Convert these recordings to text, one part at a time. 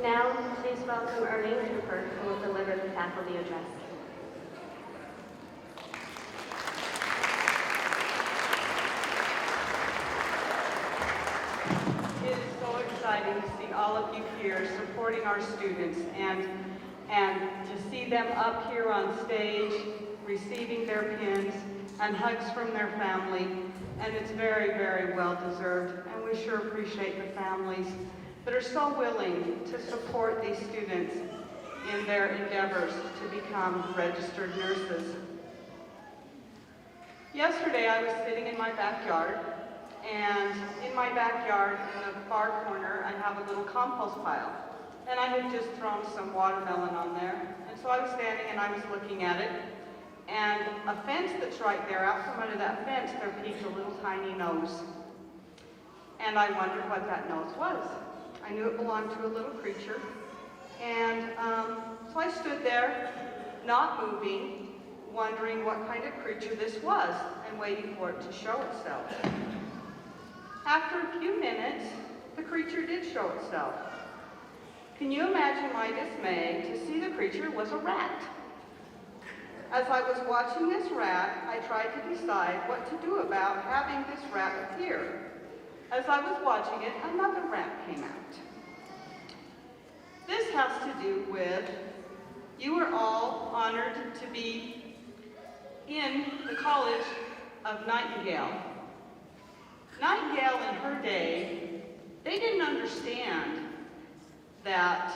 Now, please welcome Earlene, who will deliver the faculty address. It is so exciting to see all of you here supporting our students and to see them up here on stage receiving their pins and hugs from their family. And it's very, very well deserved. And we sure appreciate the families that are so willing to support these students in their endeavors to become registered nurses. Yesterday I was sitting in my backyard, and in my backyard in the far corner I have a little compost pile. And I had just thrown some watermelon on there. And so I was standing and I was looking at it, and a fence that's right there, out from under that fence there peeked a little tiny nose. And I wondered what that nose was. I knew it belonged to a little creature. And so I stood there, not moving, wondering what kind of creature this was, and waiting for it to show itself. After a few minutes, the creature did show itself. Can you imagine my dismay to see the creature was a rat? As I was watching this rat, I tried to decide what to do about having this rat appear. As I was watching it, another rat came out. This has to do with, you are all honored to be in the College of Nightingale. Nightingale in her day, they didn't understand that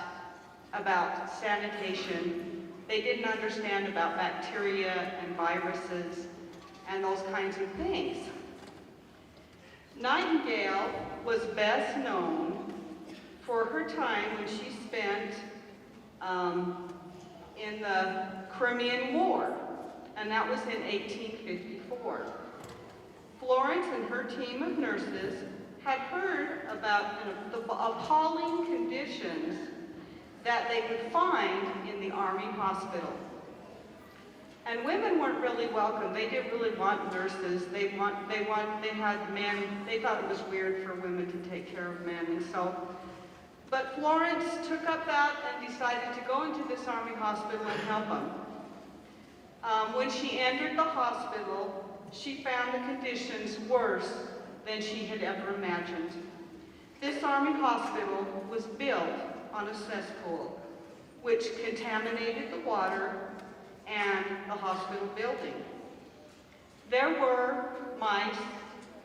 about sanitation. They didn't understand about bacteria and viruses and those kinds of things. Nightingale was best known for her time when she spent in the Crimean War, and that was in 1854. Florence and her team of nurses had heard about the appalling conditions that they could find in the Army hospital. And women weren't really welcome. They didn't really want nurses. They had men. They thought it was weird for women to take care of men, and so. But Florence took up that and decided to go into this Army hospital and help them. When she entered the hospital, she found the conditions worse than she had ever imagined. This Army hospital was built on a cesspool, which contaminated the water and the hospital building. There were mice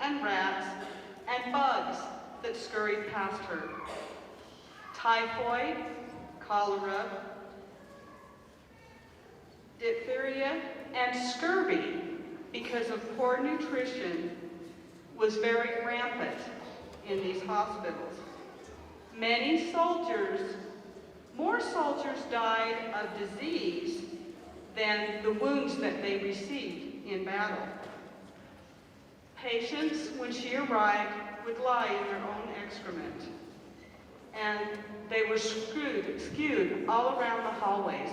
and rats and bugs that scurried past her. Typhoid, cholera, diphtheria, and scurvy, because of poor nutrition, was very rampant in these hospitals. Many soldiers, more soldiers died of disease than the wounds that they received in battle. Patients, when she arrived, would lie in their own excrement, and they were skewed all around the hallways.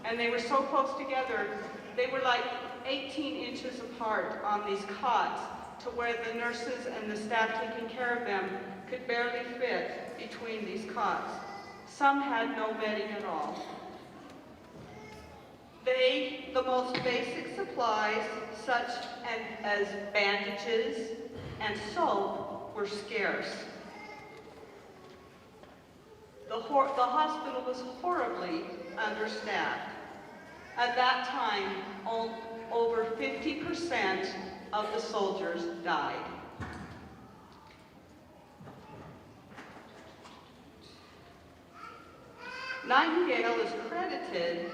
And they were so close together, they were like 18 inches apart on these cots, to where the nurses and the staff taking care of them could barely fit between these cots. Some had no bedding at all. The most basic supplies, such as bandages and soap, were scarce. The hospital was horribly understaffed. At that time, over 50% of the soldiers died. Nightingale is credited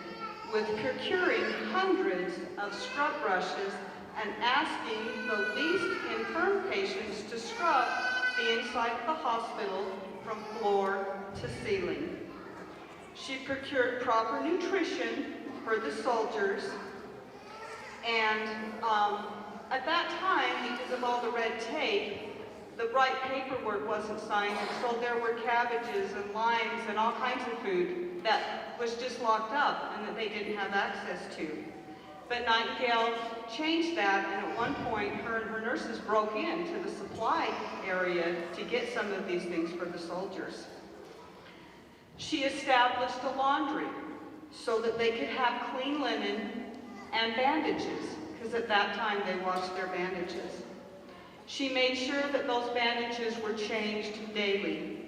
with procuring hundreds of scrub brushes and asking the least infirm patients to scrub the inside of the hospital from floor to ceiling. She procured proper nutrition for the soldiers, and at that time, because of all the red tape, the right paperwork wasn't signed, and so there were cabbages and limes and all kinds of food that was just locked up and that they didn't have access to. But Nightingale changed that, and at one point, her and her nurses broke into the supply area to get some of these things for the soldiers. She established a laundry so that they could have clean linen and bandages, because at that time they washed their bandages. She made sure that those bandages were changed daily.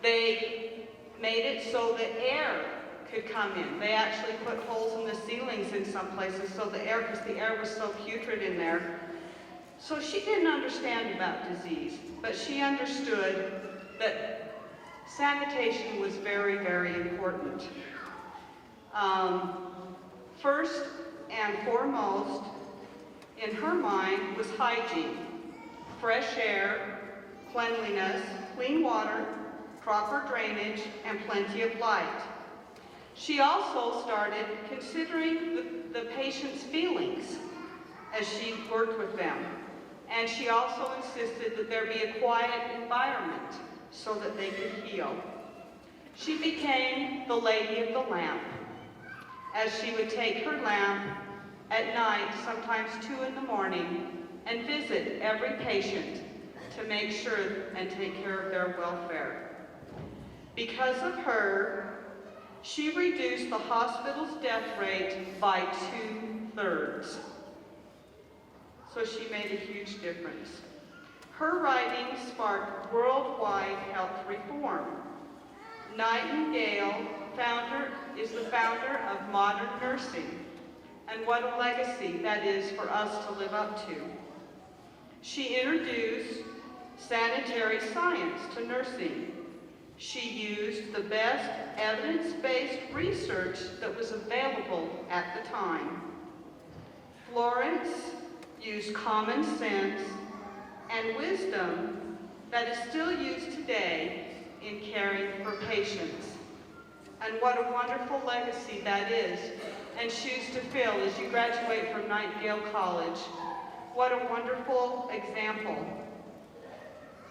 They made it so that air could come in. They actually put holes in the ceilings in some places so the air, because the air was so putrid in there. So she didn't understand about disease, but she understood that sanitation was very, very important. First and foremost, in her mind, was hygiene. Fresh air, cleanliness, clean water, proper drainage, and plenty of light. She also started considering the patient's feelings as she worked with them. And she also insisted that there be a quiet environment so that they could heal. She became the lady of the lamp, as she would take her lamp at night, sometimes 2 in the morning, and visit every patient to make sure and take care of their welfare. Because of her, she reduced the hospital's death rate by 2/3. So she made a huge difference. Her writings sparked worldwide health reform. Nightingale is the founder of modern nursing, and what a legacy that is for us to live up to. She introduced sanitary science to nursing. She used the best evidence-based research that was available at the time. Florence used common sense and wisdom that is still used today in caring for patients. And what a wonderful legacy that is, and shoes to fill as you graduate from Nightingale College. What a wonderful example.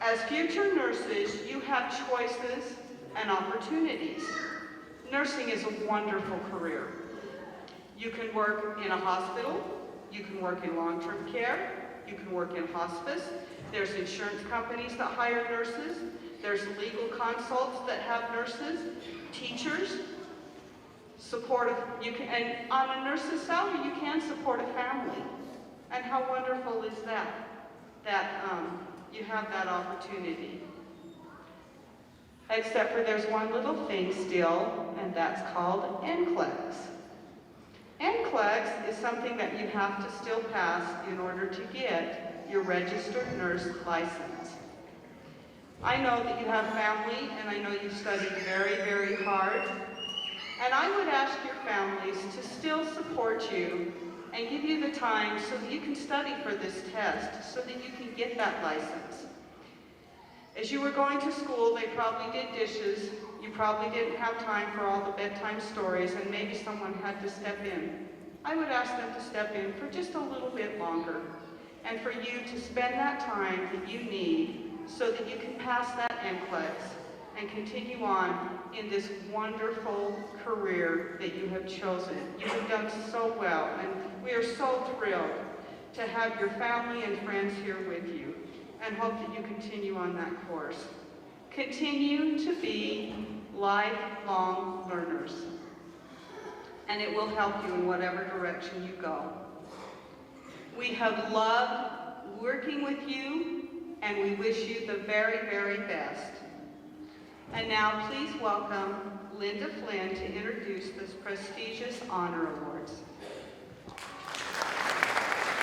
As future nurses, you have choices and opportunities. Nursing is a wonderful career. You can work in a hospital, you can work in long-term care, you can work in hospice. There's insurance companies that hire nurses. There's legal consults that have nurses, teachers, and on a nurse's salary, you can support a family. And how wonderful is that you have that opportunity. Except for there's one little thing still, and that's called NCLEX. NCLEX is something that you have to still pass in order to get your registered nurse license. I know that you have family, and I know you've studied very, very hard. And I would ask your families to still support you and give you the time so that you can study for this test, so that you can get that license. As you were going to school, they probably did dishes. You probably didn't have time for all the bedtime stories, and maybe someone had to step in. I would ask them to step in for just a little bit longer, and for you to spend that time that you need so that you can pass that NCLEX and continue on in this wonderful career that you have chosen. You have done so well, and we are so thrilled to have your family and friends here with you, and hope that you continue on that course. Continue to be lifelong learners, and it will help you in whatever direction you go. We have loved working with you, and we wish you the very, very best. And now please welcome Linda Flynn to introduce this prestigious honor awards.